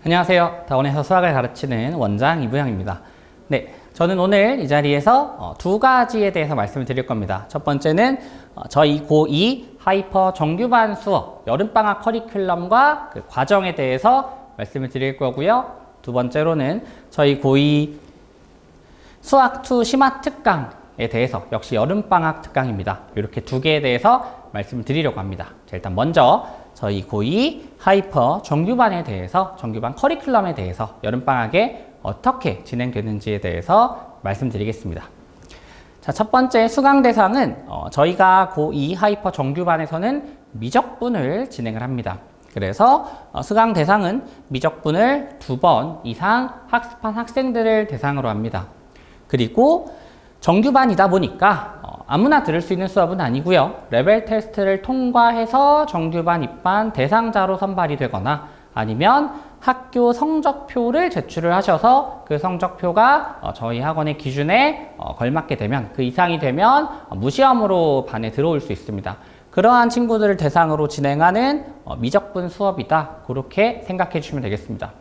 안녕하세요. 다원에서 수학을 가르치는 원장 이부영입니다. 네, 저는 오늘 이 자리에서 두 가지에 대해서 말씀을 드릴 겁니다. 첫 번째는 저희 고2 하이퍼 정규반 수업 여름방학 커리큘럼과 그 과정에 대해서 말씀을 드릴 거고요. 두 번째로는 저희 고2 수학2 심화 특강에 대해서 역시 여름방학 특강입니다. 이렇게 두 개에 대해서 말씀을 드리려고 합니다. 자, 일단 먼저 저희 고2 하이퍼 정규반에 대해서 정규반 커리큘럼에 대해서 여름방학에 어떻게 진행되는지에 대해서 말씀드리겠습니다. 자, 첫 번째 수강 대상은 저희가 고2 하이퍼 정규반에서는 미적분을 진행을 합니다. 그래서 수강 대상은 미적분을 2번 이상 학습한 학생들을 대상으로 합니다. 그리고 정규반이다 보니까 아무나 들을 수 있는 수업은 아니고요. 레벨 테스트를 통과해서 정규반 입반 대상자로 선발이 되거나 아니면 학교 성적표를 제출을 하셔서 그 성적표가 저희 학원의 기준에 걸맞게 되면 그 이상이 되면 무시험으로 반에 들어올 수 있습니다. 그러한 친구들을 대상으로 진행하는 미적분 수업이다. 그렇게 생각해 주시면 되겠습니다.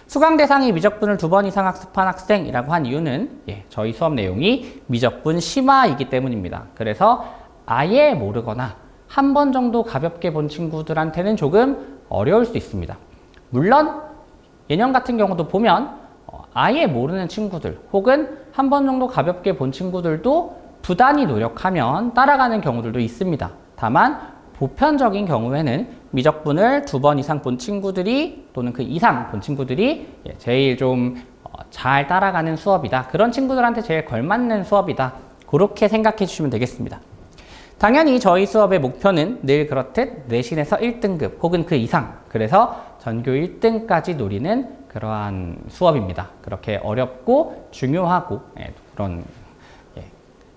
수강 대상이 미적분을 2번 이상 학습한 학생이라고 한 이유는 저희 수업 내용이 미적분 심화이기 때문입니다. 그래서 아예 모르거나 한 번 정도 가볍게 본 친구들한테는 조금 어려울 수 있습니다. 물론 예년 같은 경우도 보면 아예 모르는 친구들 혹은 한 번 정도 가볍게 본 친구들도 부단히 노력하면 따라가는 경우들도 있습니다. 다만 보편적인 경우에는 미적분을 2번 이상 본 친구들이 또는 그 이상 본 친구들이 제일 좀 잘 따라가는 수업이다. 그런 친구들한테 제일 걸맞는 수업이다. 그렇게 생각해 주시면 되겠습니다. 당연히 저희 수업의 목표는 늘 그렇듯 내신에서 1등급 혹은 그 이상, 그래서 전교 1등까지 노리는 그러한 수업입니다. 그렇게 어렵고 중요하고 그런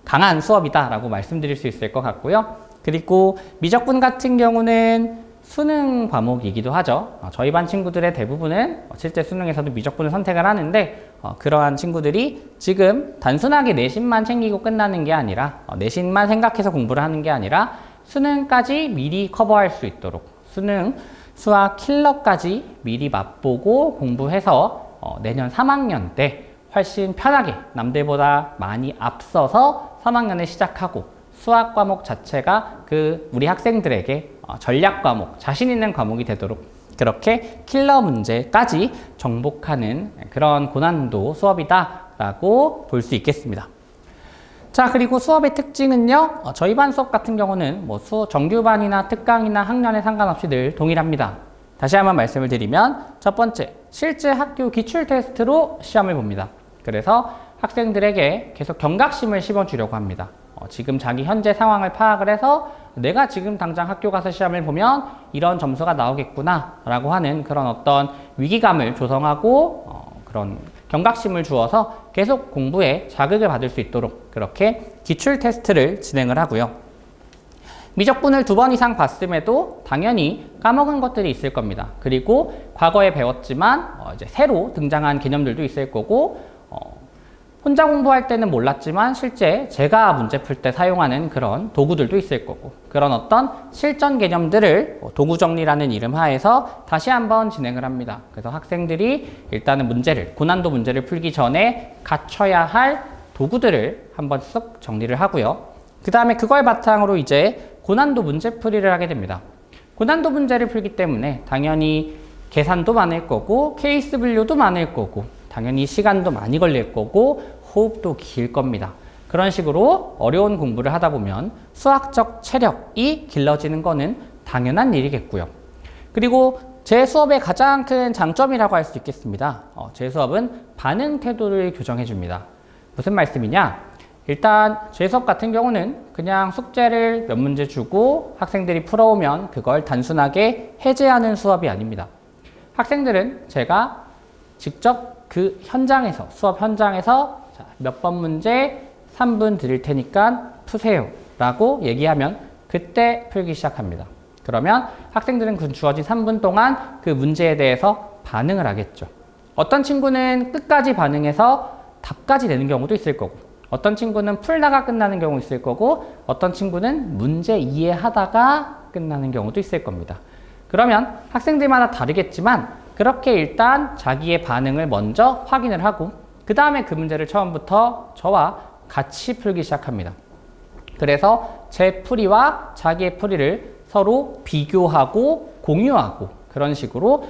강한 수업이다라고 말씀드릴 수 있을 것 같고요. 그리고 미적분 같은 경우는 수능 과목이기도 하죠. 저희 반 친구들의 대부분은 실제 수능에서도 미적분을 선택을 하는데 그러한 친구들이 지금 단순하게 내신만 챙기고 끝나는 게 아니라 내신만 생각해서 공부를 하는 게 아니라 수능까지 미리 커버할 수 있도록 수능 수학 킬러까지 미리 맛보고 공부해서 내년 3학년 때 훨씬 편하게 남들보다 많이 앞서서 3학년을 시작하고 수학 과목 자체가 우리 학생들에게 전략 과목, 자신 있는 과목이 되도록 그렇게 킬러 문제까지 정복하는 그런 고난도 수업이다라고 볼 수 있겠습니다. 자, 그리고 수업의 특징은요. 저희 반 수업 같은 경우는 정규반이나 특강이나 학년에 상관없이 늘 동일합니다. 다시 한번 말씀을 드리면 첫 번째, 실제 학교 기출 테스트로 시험을 봅니다. 그래서 학생들에게 계속 경각심을 심어주려고 합니다. 지금 자기 현재 상황을 파악을 해서 내가 지금 당장 학교 가서 시험을 보면 이런 점수가 나오겠구나 라고 하는 그런 어떤 위기감을 조성하고 그런 경각심을 주어서 계속 공부에 자극을 받을 수 있도록 그렇게 기출 테스트를 진행을 하고요. 미적분을 2번 이상 봤음에도 당연히 까먹은 것들이 있을 겁니다. 그리고 과거에 배웠지만 이제 새로 등장한 개념들도 있을 거고 혼자 공부할 때는 몰랐지만 실제 제가 문제 풀 때 사용하는 그런 도구들도 있을 거고 그런 어떤 실전 개념들을 도구정리라는 이름 하에서 다시 한번 진행을 합니다. 그래서 학생들이 일단은 고난도 문제를 풀기 전에 갖춰야 할 도구들을 한번 쓱 정리를 하고요. 그 다음에 그걸 바탕으로 이제 고난도 문제풀이를 하게 됩니다. 고난도 문제를 풀기 때문에 당연히 계산도 많을 거고 케이스 분류도 많을 거고 당연히 시간도 많이 걸릴 거고 호흡도 길 겁니다. 그런 식으로 어려운 공부를 하다 보면 수학적 체력이 길러지는 거는 당연한 일이겠고요. 그리고 제 수업의 가장 큰 장점이라고 할 수 있겠습니다. 제 수업은 반응 태도를 교정해 줍니다. 무슨 말씀이냐? 일단 제 수업 같은 경우는 그냥 숙제를 몇 문제 주고 학생들이 풀어오면 그걸 단순하게 해제하는 수업이 아닙니다. 학생들은 제가 직접 그 현장에서 수업 현장에서 몇 번 문제 3분 드릴 테니까 푸세요 라고 얘기하면 그때 풀기 시작합니다. 그러면 학생들은 그 주어진 3분 동안 그 문제에 대해서 반응을 하겠죠. 어떤 친구는 끝까지 반응해서 답까지 내는 경우도 있을 거고 어떤 친구는 풀다가 끝나는 경우 있을 거고 어떤 친구는 문제 이해하다가 끝나는 경우도 있을 겁니다. 그러면 학생들마다 다르겠지만 그렇게 일단 자기의 반응을 먼저 확인을 하고 그 다음에 그 문제를 처음부터 저와 같이 풀기 시작합니다. 그래서 제 풀이와 자기의 풀이를 서로 비교하고 공유하고 그런 식으로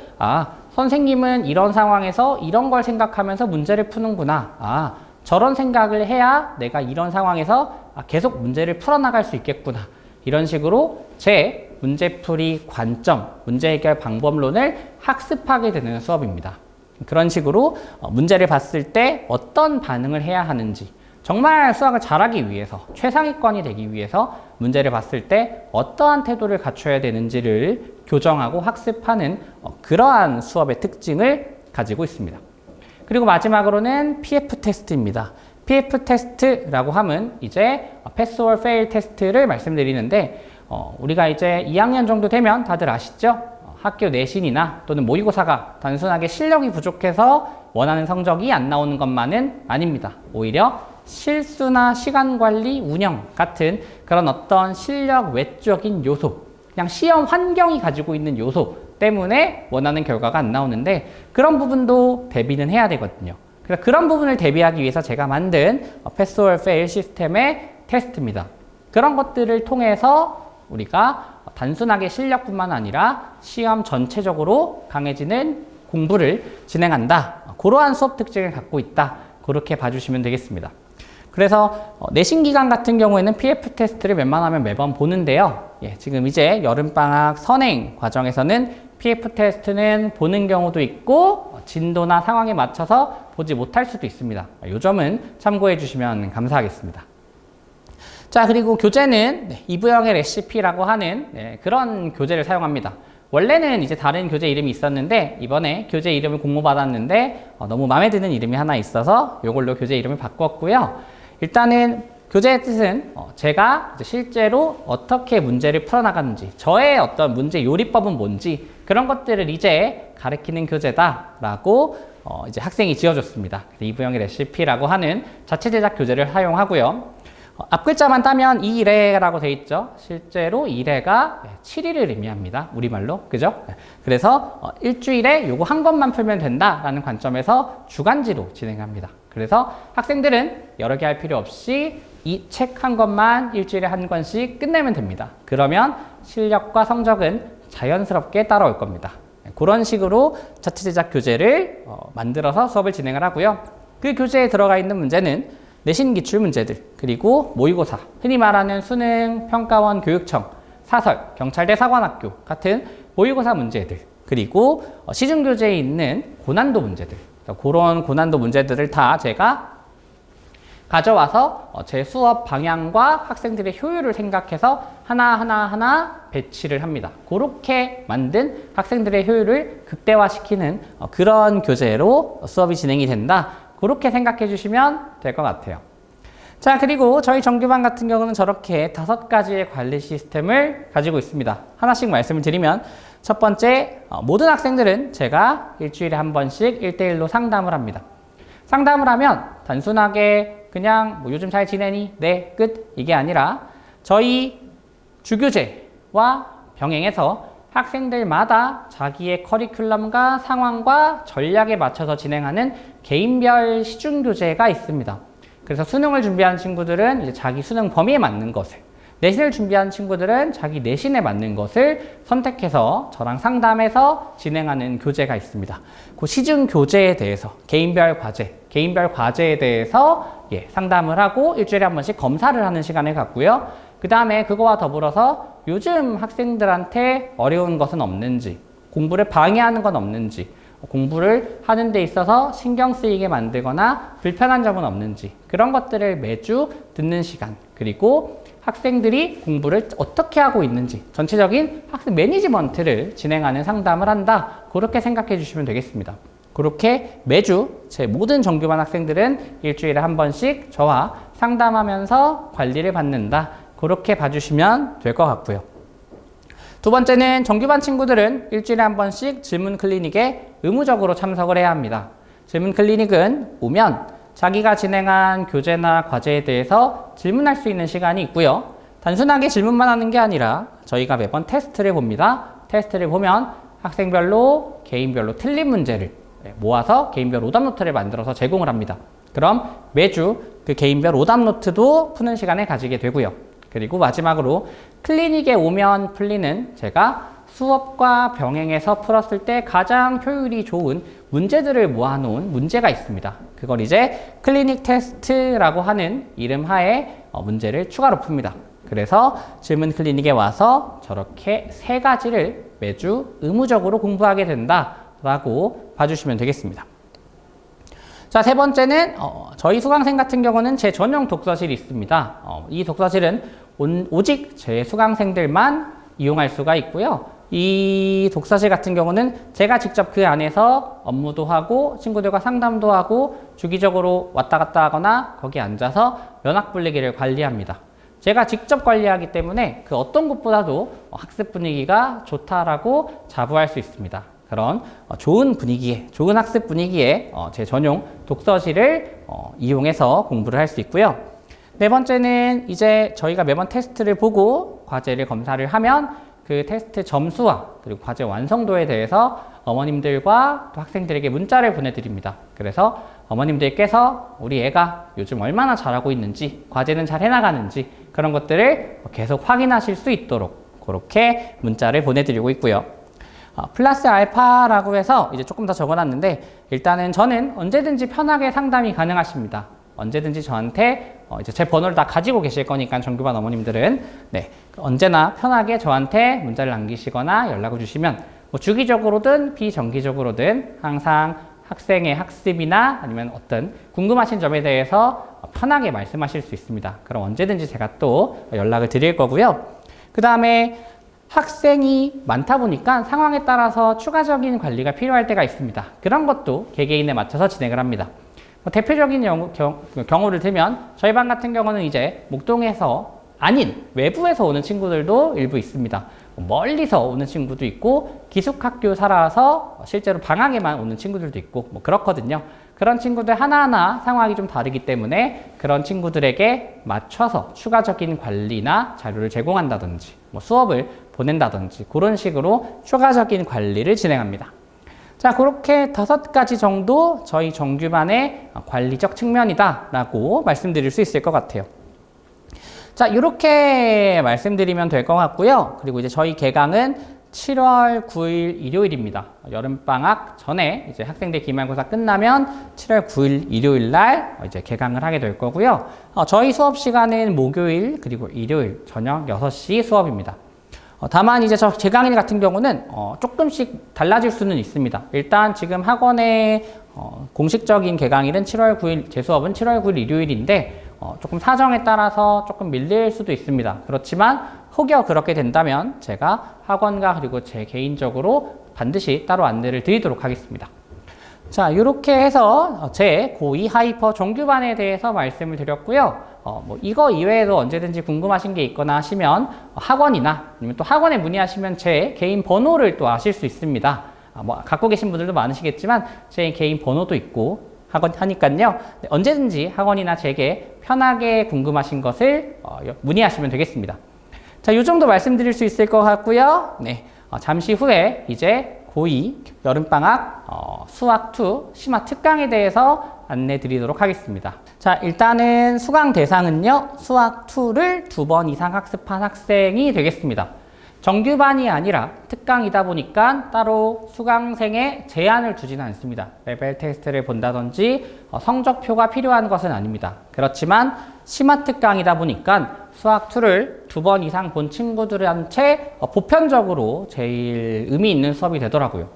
선생님은 이런 상황에서 이런 걸 생각하면서 문제를 푸는구나. 저런 생각을 해야 내가 이런 상황에서 계속 문제를 풀어나갈 수 있겠구나. 이런 식으로 제 문제풀이 관점, 문제 해결 방법론을 학습하게 되는 수업입니다. 그런 식으로 문제를 봤을 때 어떤 반응을 해야 하는지, 정말 수학을 잘하기 위해서, 최상위권이 되기 위해서 문제를 봤을 때 어떠한 태도를 갖춰야 되는지를 교정하고 학습하는 그러한 수업의 특징을 가지고 있습니다. 그리고 마지막으로는 PF 테스트입니다. PF 테스트라고 하면 이제 패스 or fail 테스트를 말씀드리는데 우리가 이제 2학년 정도 되면 다들 아시죠? 학교 내신이나 또는 모의고사가 단순하게 실력이 부족해서 원하는 성적이 안 나오는 것만은 아닙니다. 오히려 실수나 시간관리, 운영 같은 그런 어떤 실력 외적인 요소, 그냥 시험 환경이 가지고 있는 요소 때문에 원하는 결과가 안 나오는데 그런 부분도 대비는 해야 되거든요. 그래서 그런 부분을 대비하기 위해서 제가 만든 패스 or fail 시스템의 테스트입니다. 그런 것들을 통해서 우리가 단순하게 실력뿐만 아니라 시험 전체적으로 강해지는 공부를 진행한다. 그러한 수업 특징을 갖고 있다. 그렇게 봐주시면 되겠습니다. 그래서 내신 기간 같은 경우에는 PF 테스트를 웬만하면 매번 보는데요. 지금 이제 여름방학 선행 과정에서는 PF 테스트는 보는 경우도 있고 진도나 상황에 맞춰서 보지 못할 수도 있습니다. 이 점은 참고해 주시면 감사하겠습니다. 자, 그리고 교재는 이부영의 레시피라고 하는 그런 교재를 사용합니다. 원래는 이제 다른 교재 이름이 있었는데 이번에 교재 이름을 공모받았는데 너무 마음에 드는 이름이 하나 있어서 이걸로 교재 이름을 바꿨고요. 일단은 교재의 뜻은 제가 실제로 어떻게 문제를 풀어나가는지, 저의 어떤 문제 요리법은 뭔지 그런 것들을 이제 가르치는 교재다라고 이제 학생이 지어줬습니다. 이부영의 레시피라고 하는 자체 제작 교재를 사용하고요. 앞글자만 따면 이래라고 돼 있죠. 실제로 이래가 7일을 의미합니다. 우리말로. 그죠? 그래서 일주일에 요거 한 것만 풀면 된다라는 관점에서 주간지로 진행합니다. 그래서 학생들은 여러 개 할 필요 없이 이 책 한 권만 일주일에 한 권씩 끝내면 됩니다. 그러면 실력과 성적은 자연스럽게 따라올 겁니다. 그런 식으로 자체 제작 교재를 만들어서 수업을 진행을 하고요. 그 교재에 들어가 있는 문제는 내신 기출 문제들, 그리고 모의고사, 흔히 말하는 수능, 평가원, 교육청, 사설, 경찰대, 사관학교 같은 모의고사 문제들, 그리고 시중 교재에 있는 고난도 문제들, 그런 고난도 문제들을 다 제가 가져와서 제 수업 방향과 학생들의 효율을 생각해서 하나하나 배치를 합니다. 그렇게 만든 학생들의 효율을 극대화시키는 그런 교재로 수업이 진행이 된다. 그렇게 생각해 주시면 될 것 같아요. 자, 그리고 저희 정규반 같은 경우는 저렇게 5가지의 관리 시스템을 가지고 있습니다. 하나씩 말씀을 드리면 첫 번째, 모든 학생들은 제가 일주일에 한 번씩 1대1로 상담을 합니다. 상담을 하면 단순하게 그냥 요즘 잘 지내니? 네, 끝. 이게 아니라 저희 주교재와 병행해서 학생들마다 자기의 커리큘럼과 상황과 전략에 맞춰서 진행하는 개인별 시중교재가 있습니다. 그래서 수능을 준비하는 친구들은 이제 자기 수능 범위에 맞는 것을, 내신을 준비하는 친구들은 자기 내신에 맞는 것을 선택해서 저랑 상담해서 진행하는 교재가 있습니다. 그 시중 교재에 대해서 개인별 과제에 대해서 상담을 하고 일주일에 한 번씩 검사를 하는 시간을 갖고요. 그 다음에 그거와 더불어서 요즘 학생들한테 어려운 것은 없는지, 공부를 방해하는 건 없는지, 공부를 하는 데 있어서 신경 쓰이게 만들거나 불편한 점은 없는지 그런 것들을 매주 듣는 시간, 그리고 학생들이 공부를 어떻게 하고 있는지 전체적인 학생 매니지먼트를 진행하는 상담을 한다. 그렇게 생각해 주시면 되겠습니다. 그렇게 매주 제 모든 정규반 학생들은 일주일에 한 번씩 저와 상담하면서 관리를 받는다. 그렇게 봐주시면 될 것 같고요. 두 번째는 정규반 친구들은 일주일에 한 번씩 질문 클리닉에 의무적으로 참석을 해야 합니다. 질문 클리닉은 오면 자기가 진행한 교재나 과제에 대해서 질문할 수 있는 시간이 있고요. 단순하게 질문만 하는 게 아니라 저희가 매번 테스트를 봅니다. 테스트를 보면 학생별로 개인별로 틀린 문제를 모아서 개인별 오답 노트를 만들어서 제공을 합니다. 그럼 매주 그 개인별 오답 노트도 푸는 시간을 가지게 되고요. 그리고 마지막으로 클리닉에 오면 풀리는 제가 수업과 병행해서 풀었을 때 가장 효율이 좋은 문제들을 모아놓은 문제가 있습니다. 그걸 이제 클리닉 테스트라고 하는 이름 하에 문제를 추가로 풉니다. 그래서 질문 클리닉에 와서 저렇게 3가지를 매주 의무적으로 공부하게 된다라고 봐주시면 되겠습니다. 자, 3번째는 저희 수강생 같은 경우는 제 전용 독서실이 있습니다. 이 독서실은 오직 제 수강생들만 이용할 수가 있고요. 이 독서실 같은 경우는 제가 직접 그 안에서 업무도 하고 친구들과 상담도 하고 주기적으로 왔다 갔다 하거나 거기 앉아서 면학 분위기를 관리합니다. 제가 직접 관리하기 때문에 그 어떤 곳보다도 학습 분위기가 좋다라고 자부할 수 있습니다. 그런 좋은 분위기에, 좋은 학습 분위기에 제 전용 독서실을 이용해서 공부를 할 수 있고요. 4번째는 이제 저희가 매번 테스트를 보고 과제를 검사를 하면 그 테스트 점수와 그리고 과제 완성도에 대해서 어머님들과 또 학생들에게 문자를 보내드립니다. 그래서 어머님들께서 우리 애가 요즘 얼마나 잘하고 있는지, 과제는 잘 해나가는지 그런 것들을 계속 확인하실 수 있도록 그렇게 문자를 보내드리고 있고요. 플러스 알파라고 해서 이제 조금 더 적어놨는데 일단은 저는 언제든지 편하게 상담이 가능하십니다. 언제든지 저한테 이제 제 번호를 다 가지고 계실 거니까 정규반 어머님들은 언제나 편하게 저한테 문자를 남기시거나 연락을 주시면 뭐 주기적으로든 비정기적으로든 항상 학생의 학습이나 아니면 어떤 궁금하신 점에 대해서 편하게 말씀하실 수 있습니다. 그럼 언제든지 제가 또 연락을 드릴 거고요. 그 다음에 학생이 많다 보니까 상황에 따라서 추가적인 관리가 필요할 때가 있습니다. 그런 것도 개개인에 맞춰서 진행을 합니다. 대표적인 경우를 들면 저희 반 같은 경우는 이제 목동에서 아닌 외부에서 오는 친구들도 일부 있습니다. 멀리서 오는 친구도 있고 기숙학교 살아서 실제로 방학에만 오는 친구들도 있고 뭐 그렇거든요. 그런 친구들 하나하나 상황이 좀 다르기 때문에 그런 친구들에게 맞춰서 추가적인 관리나 자료를 제공한다든지 뭐 수업을 보낸다든지 그런 식으로 추가적인 관리를 진행합니다. 자, 그렇게 5가지 정도 저희 정규반의 관리적 측면이다 라고 말씀드릴 수 있을 것 같아요. 자, 이렇게 말씀드리면 될 것 같고요. 그리고 이제 저희 개강은 7월 9일 일요일입니다. 여름방학 전에 이제 학생들 기말고사 끝나면 7월 9일 일요일 날 이제 개강을 하게 될 거고요. 저희 수업 시간은 목요일 그리고 일요일 저녁 6시 수업입니다. 다만 이제 제 강의 같은 경우는 조금씩 달라질 수는 있습니다. 일단 지금 학원의 공식적인 개강일은 7월 9일, 제 수업은 7월 9일 일요일인데 조금 사정에 따라서 조금 밀릴 수도 있습니다. 그렇지만 혹여 그렇게 된다면 제가 학원과 그리고 제 개인적으로 반드시 따로 안내를 드리도록 하겠습니다. 자, 이렇게 해서 제 고2 하이퍼 정규반에 대해서 말씀을 드렸고요. 뭐 이거 이외에도 언제든지 궁금하신 게 있거나 하시면 학원이나 아니면 또 학원에 문의하시면 제 개인 번호를 또 아실 수 있습니다. 뭐 갖고 계신 분들도 많으시겠지만 제 개인 번호도 있고 하니까요. 언제든지 학원이나 제게 편하게 궁금하신 것을 문의하시면 되겠습니다. 자, 이 정도 말씀드릴 수 있을 것 같고요. 네, 잠시 후에 이제 고2 여름방학 수학2 심화 특강에 대해서 안내 드리도록 하겠습니다. 자, 일단은 수강 대상은요, 수학2를 2번 이상 학습한 학생이 되겠습니다. 정규반이 아니라 특강이다 보니까 따로 수강생의 제한을 두지는 않습니다. 레벨 테스트를 본다든지 성적표가 필요한 것은 아닙니다. 그렇지만 심화 특강이다 보니까 수학2를 2번 이상 본 친구들한테 보편적으로 제일 의미 있는 수업이 되더라고요.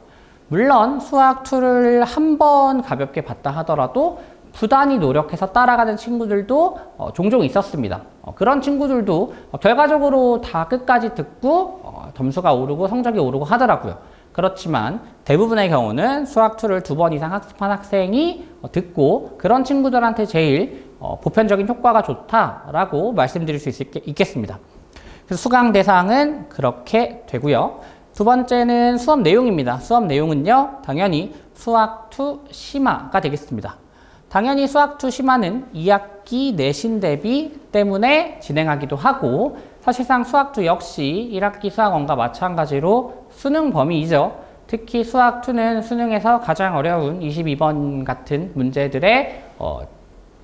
물론 수학2를 한 번 가볍게 봤다 하더라도 부단히 노력해서 따라가는 친구들도 종종 있었습니다. 그런 친구들도 결과적으로 다 끝까지 듣고 점수가 오르고 성적이 오르고 하더라고요. 그렇지만 대부분의 경우는 수학2를 2번 이상 학습한 학생이 듣고 그런 친구들한테 제일 보편적인 효과가 좋다라고 말씀드릴 수 있겠습니다. 그래서 수강 대상은 그렇게 되고요. 두 번째는 수업 내용입니다. 수업 내용은요, 당연히 수학2 심화가 되겠습니다. 당연히 수학2 심화는 2학기 내신 대비 때문에 진행하기도 하고 사실상 수학2 역시 1학기 수학원과 마찬가지로 수능 범위이죠. 특히 수학 2는 수능에서 가장 어려운 22번 같은 문제들의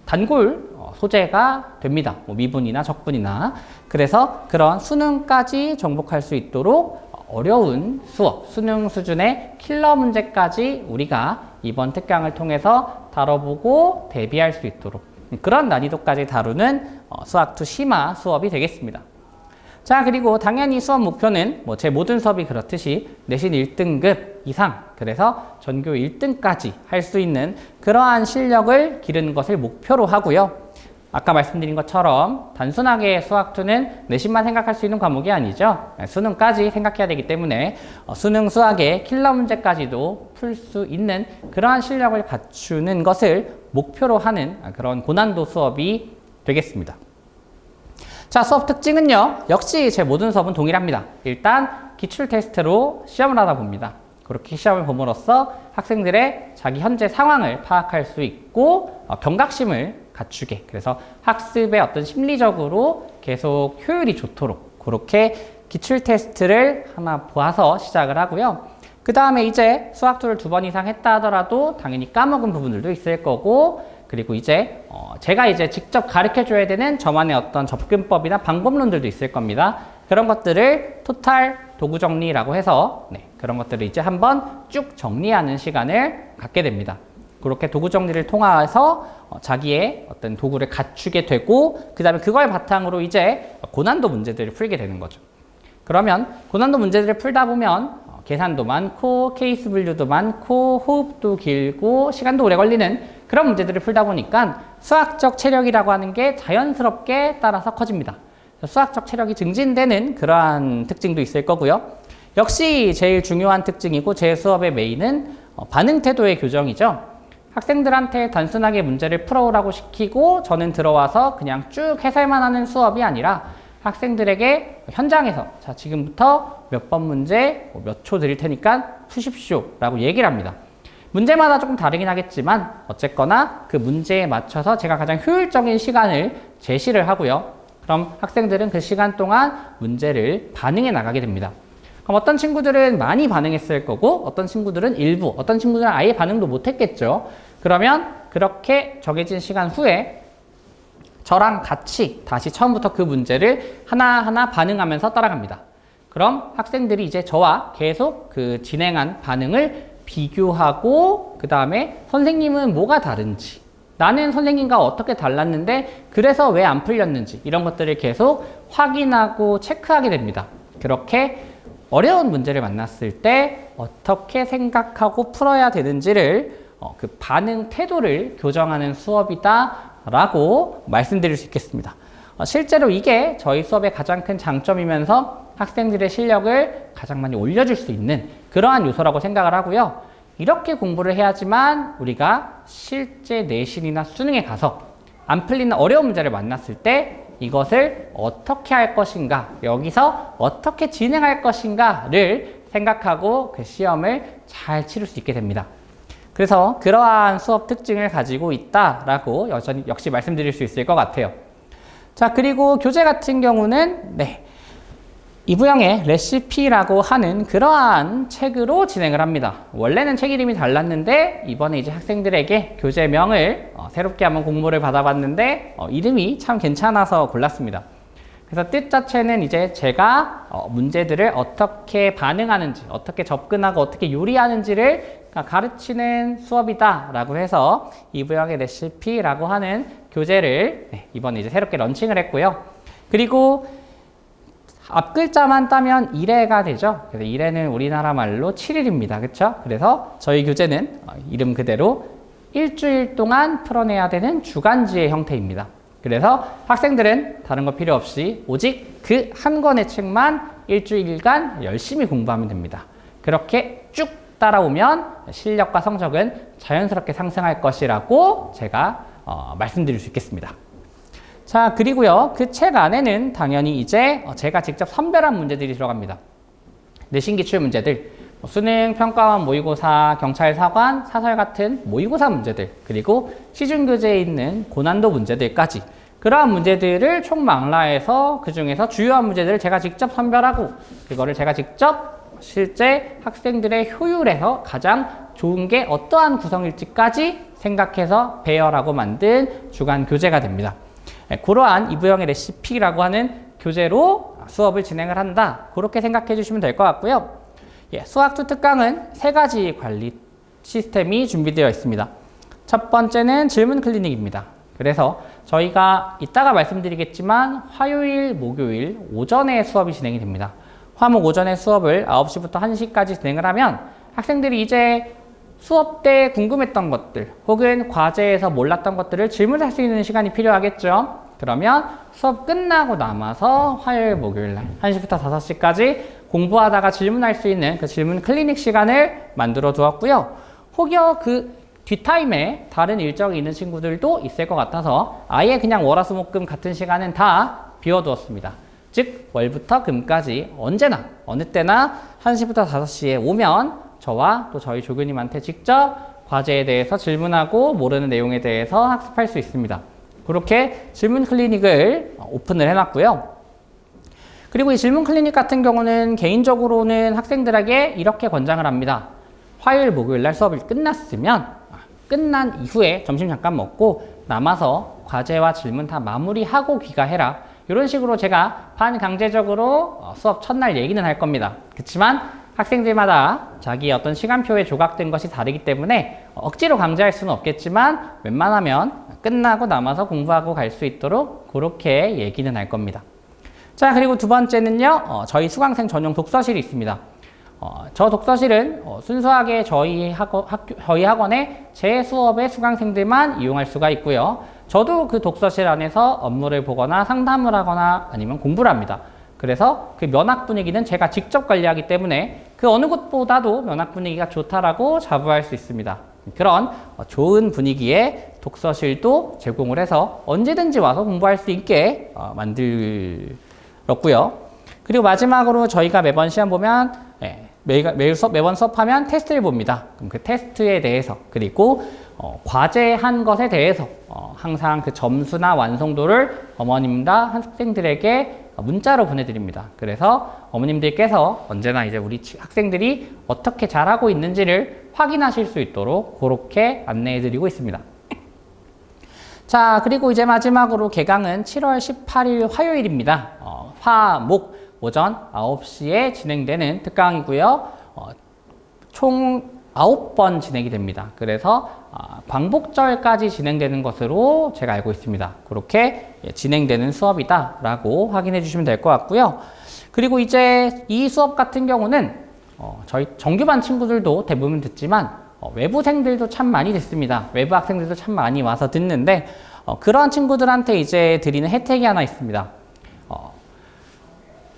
단골 소재가 됩니다. 뭐 미분이나 적분이나. 그래서 그런 수능까지 정복할 수 있도록 어려운 수업, 수능 수준의 킬러 문제까지 우리가 이번 특강을 통해서 다뤄보고 대비할 수 있도록 그런 난이도까지 다루는 수학 2 심화 수업이 되겠습니다. 자, 그리고 당연히 수업 목표는 뭐 제 모든 수업이 그렇듯이 내신 1등급 이상, 그래서 전교 1등까지 할 수 있는 그러한 실력을 기르는 것을 목표로 하고요. 아까 말씀드린 것처럼 단순하게 수학 2는 내신만 생각할 수 있는 과목이 아니죠. 수능까지 생각해야 되기 때문에 수능 수학의 킬러 문제까지도 풀 수 있는 그러한 실력을 갖추는 것을 목표로 하는 그런 고난도 수업이 되겠습니다. 자, 수업 특징은요. 역시 제 모든 수업은 동일합니다. 일단 기출 테스트로 시험을 하다 봅니다. 그렇게 시험을 봄으로써 학생들의 자기 현재 상황을 파악할 수 있고 경각심을 갖추게, 그래서 학습의 어떤 심리적으로 계속 효율이 좋도록 그렇게 기출 테스트를 하나 보아서 시작을 하고요. 그 다음에 이제 수학 2를 2번 이상 했다 하더라도 당연히 까먹은 부분들도 있을 거고, 그리고 이제 제가 이제 직접 가르쳐 줘야 되는 저만의 어떤 접근법이나 방법론들도 있을 겁니다. 그런 것들을 토탈 도구 정리라고 해서 그런 것들을 이제 한번 쭉 정리하는 시간을 갖게 됩니다. 그렇게 도구 정리를 통해서 자기의 어떤 도구를 갖추게 되고, 그 다음에 그걸 바탕으로 이제 고난도 문제들을 풀게 되는 거죠. 그러면 고난도 문제들을 풀다 보면 계산도 많고 케이스 분류도 많고 호흡도 길고 시간도 오래 걸리는 그런 문제들을 풀다 보니까 수학적 체력이라고 하는 게 자연스럽게 따라서 커집니다. 수학적 체력이 증진되는 그러한 특징도 있을 거고요. 역시 제일 중요한 특징이고 제 수업의 메인은 반응 태도의 교정이죠. 학생들한테 단순하게 문제를 풀어오라고 시키고 저는 들어와서 그냥 쭉 해설만 하는 수업이 아니라 학생들에게 현장에서 자, 지금부터 몇 번 문제 몇 초 드릴 테니까 푸십시오 라고 얘기를 합니다. 문제마다 조금 다르긴 하겠지만 어쨌거나 그 문제에 맞춰서 제가 가장 효율적인 시간을 제시를 하고요. 그럼 학생들은 그 시간 동안 문제를 반응해 나가게 됩니다. 그럼 어떤 친구들은 많이 반응했을 거고 어떤 친구들은 일부, 어떤 친구들은 아예 반응도 못했겠죠. 그러면 그렇게 정해진 시간 후에 저랑 같이 다시 처음부터 그 문제를 하나하나 반응하면서 따라갑니다. 그럼 학생들이 이제 저와 계속 그 진행한 반응을 비교하고 그 다음에 선생님은 뭐가 다른지, 나는 선생님과 어떻게 달랐는데 그래서 왜 안 풀렸는지 이런 것들을 계속 확인하고 체크하게 됩니다. 그렇게 어려운 문제를 만났을 때 어떻게 생각하고 풀어야 되는지를 그 반응 태도를 교정하는 수업이다 라고 말씀드릴 수 있겠습니다. 실제로 이게 저희 수업의 가장 큰 장점이면서 학생들의 실력을 가장 많이 올려줄 수 있는 그러한 요소라고 생각을 하고요. 이렇게 공부를 해야지만 우리가 실제 내신이나 수능에 가서 안 풀리는 어려운 문제를 만났을 때 이것을 어떻게 할 것인가, 여기서 어떻게 진행할 것인가를 생각하고 그 시험을 잘 치를 수 있게 됩니다. 그래서 그러한 수업 특징을 가지고 있다라고 역시 말씀드릴 수 있을 것 같아요. 자, 그리고 교재 같은 경우는 이부영의 레시피라고 하는 그러한 책으로 진행을 합니다. 원래는 책 이름이 달랐는데 이번에 이제 학생들에게 교재명을 새롭게 한번 공모를 받아봤는데 이름이 참 괜찮아서 골랐습니다. 그래서 뜻 자체는 이제 제가 문제들을 어떻게 반응하는지, 어떻게 접근하고 어떻게 요리하는지를 가르치는 수업이다 라고 해서 이부영의 레시피라고 하는 교재를 이번에 이제 새롭게 런칭을 했고요. 그리고 앞 글자만 따면 1회가 되죠. 그래서 1회는 우리나라 말로 7일입니다. 그렇죠? 그래서 저희 교재는 이름 그대로 일주일 동안 풀어내야 되는 주간지의 형태입니다. 그래서 학생들은 다른 거 필요 없이 오직 그 한 권의 책만 일주일간 열심히 공부하면 됩니다. 그렇게 쭉 따라오면 실력과 성적은 자연스럽게 상승할 것이라고 제가 말씀드릴 수 있겠습니다. 자, 그리고요, 그 책 안에는 당연히 이제 제가 직접 선별한 문제들이 들어갑니다. 내신 기출 문제들, 수능, 평가원, 모의고사, 경찰, 사관, 사설 같은 모의고사 문제들, 그리고 시중교재에 있는 고난도 문제들까지 그러한 문제들을 총망라해서 그 중에서 주요한 문제들을 제가 직접 선별하고 그거를 제가 직접 실제 학생들의 효율에서 가장 좋은 게 어떠한 구성일지까지 생각해서 배열하고 만든 주간 교재가 됩니다. 그러한 이부영의 레시피라고 하는 교재로 수업을 진행을 한다. 그렇게 생각해 주시면 될 것 같고요. 수학2 특강은 3가지 관리 시스템이 준비되어 있습니다. 첫 번째는 질문 클리닉입니다. 그래서 저희가 이따가 말씀드리겠지만 화요일, 목요일 오전에 수업이 진행이 됩니다. 화목 오전에 수업을 9시부터 1시까지 진행을 하면 학생들이 이제 수업 때 궁금했던 것들 혹은 과제에서 몰랐던 것들을 질문할 수 있는 시간이 필요하겠죠. 그러면 수업 끝나고 남아서 화요일, 목요일 날 1시부터 5시까지 공부하다가 질문할 수 있는 그 질문 클리닉 시간을 만들어 두었고요. 혹여 그 뒷타임에 다른 일정이 있는 친구들도 있을 것 같아서 아예 그냥 월화수목금 같은 시간은 다 비워두었습니다. 즉 월부터 금까지 언제나 어느 때나 1시부터 5시에 오면 저와 또 저희 조교님한테 직접 과제에 대해서 질문하고 모르는 내용에 대해서 학습할 수 있습니다. 그렇게 질문 클리닉을 오픈을 해놨고요. 그리고 이 질문 클리닉 같은 경우는 개인적으로는 학생들에게 이렇게 권장을 합니다. 화요일, 목요일 날 수업이 끝난 이후에 점심 잠깐 먹고 남아서 과제와 질문 다 마무리하고 귀가해라. 이런 식으로 제가 반강제적으로 수업 첫날 얘기는 할 겁니다. 그렇지만 학생들마다 자기 어떤 시간표에 조각된 것이 다르기 때문에 억지로 강제할 수는 없겠지만 웬만하면 끝나고 남아서 공부하고 갈 수 있도록 그렇게 얘기는 할 겁니다. 자, 그리고 두 번째는요, 저희 수강생 전용 독서실이 있습니다. 저 독서실은 순수하게 저희 학원의 제 수업의 수강생들만 이용할 수가 있고요. 저도 그 독서실 안에서 업무를 보거나 상담을 하거나 아니면 공부를 합니다. 그래서 그 면학 분위기는 제가 직접 관리하기 때문에 그 어느 곳보다도 면학 분위기가 좋다라고 자부할 수 있습니다. 그런 좋은 분위기의 독서실도 제공을 해서 언제든지 와서 공부할 수 있게 만들었고요. 그리고 마지막으로 저희가 매번 시험 보면 매번 수업하면 테스트를 봅니다. 그럼 그 테스트에 대해서 그리고 과제한 것에 대해서 항상 그 점수나 완성도를 어머님과 학생들에게 문자로 보내드립니다. 그래서 어머님들께서 언제나 이제 우리 학생들이 어떻게 잘하고 있는지를 확인하실 수 있도록 그렇게 안내해드리고 있습니다. 자, 그리고 이제 마지막으로 개강은 7월 18일 화요일입니다. 화, 목 오전 9시에 진행되는 특강이고요. 총 9번 진행이 됩니다. 그래서 광복절까지 진행되는 것으로 제가 알고 있습니다. 그렇게 진행되는 수업이다 라고 확인해 주시면 될 것 같고요. 그리고 이제 이 수업 같은 경우는 저희 정규반 친구들도 대부분 듣지만 외부생들도 참 많이 듣습니다. 외부 학생들도 참 많이 와서 듣는데 그런 친구들한테 이제 드리는 혜택이 하나 있습니다.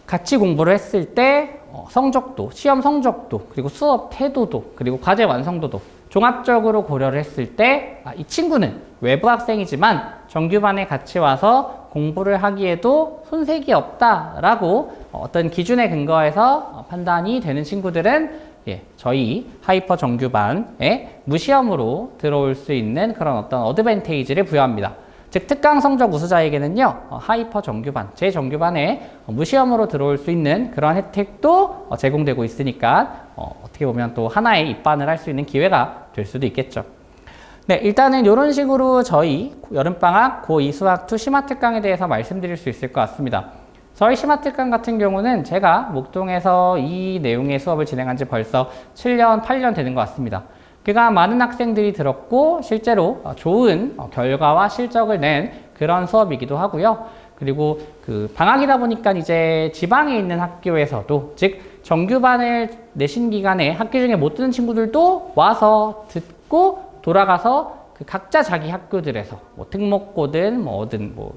같이 공부를 했을 때 성적도, 시험 성적도, 그리고 수업 태도도, 그리고 과제 완성도도 종합적으로 고려를 했을 때 이 친구는 외부 학생이지만 정규반에 같이 와서 공부를 하기에도 손색이 없다라고 어떤 기준에 근거해서 판단이 되는 친구들은 저희 하이퍼 정규반에 무시험으로 들어올 수 있는 그런 어떤 어드밴테이지를 부여합니다. 즉 특강 성적 우수자에게는요 하이퍼 정규반, 제 정규반에 무시험으로 들어올 수 있는 그런 혜택도 제공되고 있으니까 어떻게 보면 또 하나의 입반을 할 수 있는 기회가 될 수도 있겠죠. 네, 일단은 이런 식으로 저희 여름방학 고2 수학2 심화특강에 대해서 말씀드릴 수 있을 것 같습니다. 저희 심화특강 같은 경우는 제가 목동에서 이 내용의 수업을 진행한 지 벌써 7년, 8년 되는 것 같습니다. 그가 많은 학생들이 들었고 실제로 좋은 결과와 실적을 낸 그런 수업이기도 하고요. 그리고 그 방학이다 보니까 이제 지방에 있는 학교에서도 즉 정규반을 내신 기간에 학교 중에 못 듣는 친구들도 와서 듣고 돌아가서 그 각자 자기 학교들에서 뭐 특목고든 뭐든 뭐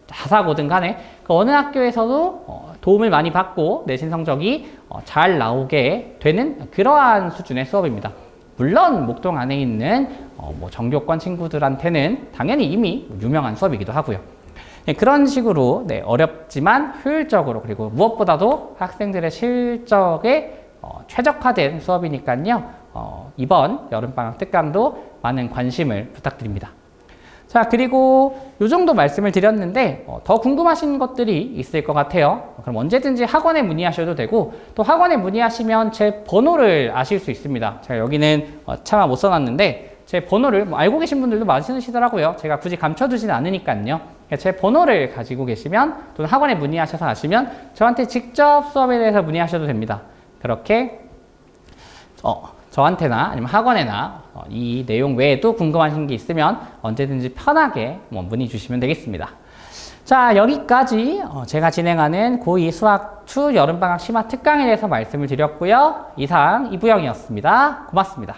자사고든 간에 그 어느 학교에서도 도움을 많이 받고 내신 성적이 잘 나오게 되는 그러한 수준의 수업입니다. 물론 목동 안에 있는 뭐 정교권 친구들한테는 당연히 이미 유명한 수업이기도 하고요. 네, 그런 식으로 어렵지만 효율적으로 그리고 무엇보다도 학생들의 실적에 최적화된 수업이니까요. 이번 여름방학 특강도 많은 관심을 부탁드립니다. 자, 그리고 이 정도 말씀을 드렸는데 더 궁금하신 것들이 있을 것 같아요. 그럼 언제든지 학원에 문의하셔도 되고, 또 학원에 문의하시면 제 번호를 아실 수 있습니다. 제가 여기는 차마 못 써놨는데 제 번호를 알고 계신 분들도 많으시더라고요. 제가 굳이 감춰두지는 않으니까요. 제 번호를 가지고 계시면, 또는 학원에 문의하셔서 아시면 저한테 직접 수업에 대해서 문의하셔도 됩니다. 그렇게 저한테나 아니면 학원에나 이 내용 외에도 궁금하신 게 있으면 언제든지 편하게 문의 주시면 되겠습니다. 자, 여기까지 제가 진행하는 고2 수학 추 여름방학 심화 특강에 대해서 말씀을 드렸고요. 이상 이부영이었습니다. 고맙습니다.